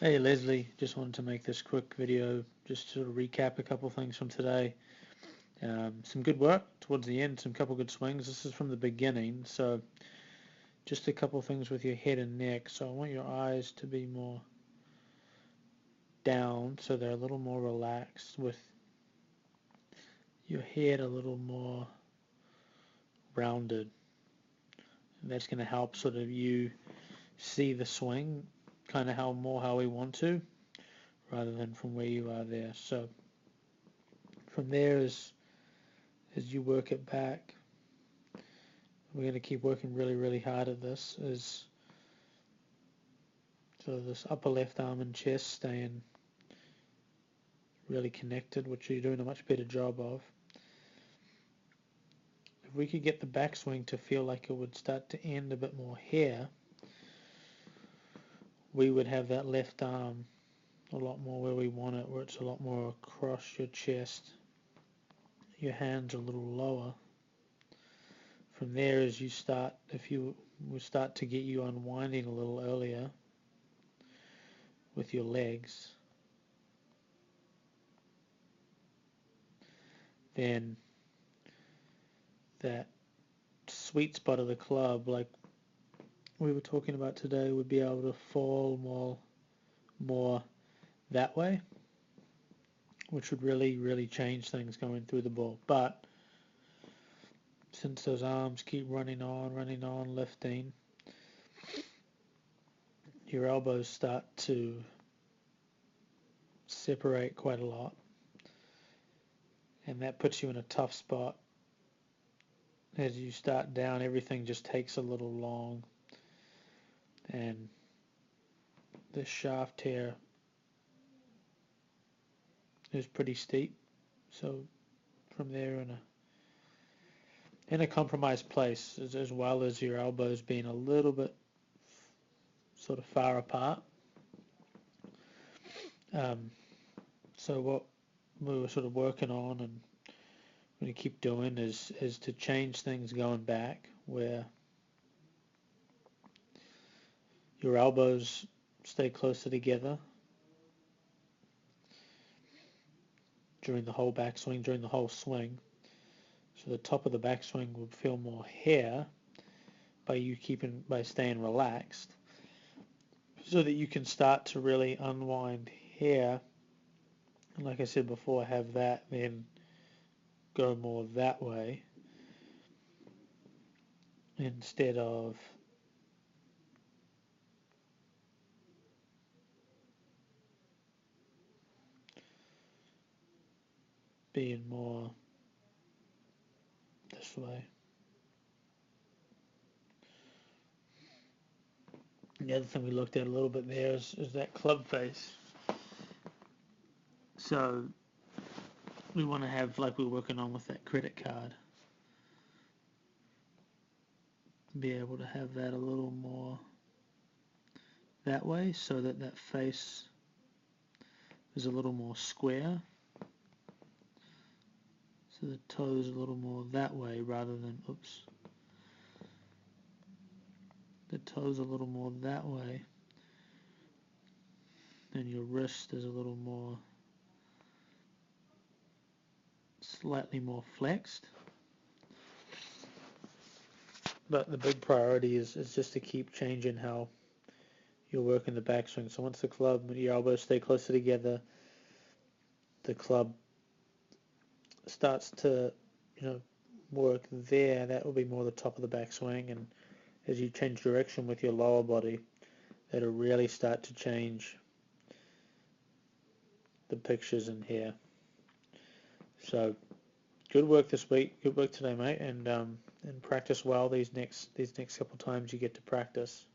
Hey Leslie, just wanted to make this quick video just to sort of recap a couple things from today. Some good work towards the end, some couple good swings. This is from the beginning, so just a couple things with your head and neck. So I want your eyes to be more down so they're a little more relaxed, with your head a little more rounded. And that's going to help sort of you see the swing kind of how we want to, rather than from where you are there. So from there, as you work it back, we're going to keep working really hard at this, is so this upper left arm and chest staying really connected, which you're doing a much better job of. If we could get the backswing to feel like it would start to end a bit more here, we would have that left arm a lot more where we want it, where it's a lot more across your chest, your hands a little lower. From there, as you start, if you will start to get you unwinding a little earlier with your legs, then that sweet spot of the club, like we were talking about today, would be able to fall more that way, which would really change things going through the ball. But since those arms keep running on, lifting, your elbows start to separate quite a lot, and that puts you in a tough spot. As you start down, everything just takes a little long, and the shaft here is pretty steep. So from there, in a compromised place, as well as your elbows being a little bit sort of far apart. So what we were sort of working on and going to keep doing is to change things going back, where your elbows stay closer together during the whole backswing, during the whole swing. So the top of the backswing would feel more here by staying relaxed, so that you can start to really unwind here. And like I said before, have that then go more that way instead of being more this way. And the other thing we looked at a little bit there is that club face. So we want to have, like we're working on with that credit card, be able to have that a little more that way, so that that face is a little more square. So the toes a little more that way rather than, the toes a little more that way. And your wrist is a little more, slightly more flexed. But the big priority is just to keep changing how you're working the backswing. So once the club, your elbows stay closer together, the club starts to, work there. That will be more the top of the backswing, and as you change direction with your lower body, that'll really start to change the pictures in here. So good work this week, good work today, mate, and practice well these next couple times you get to practice.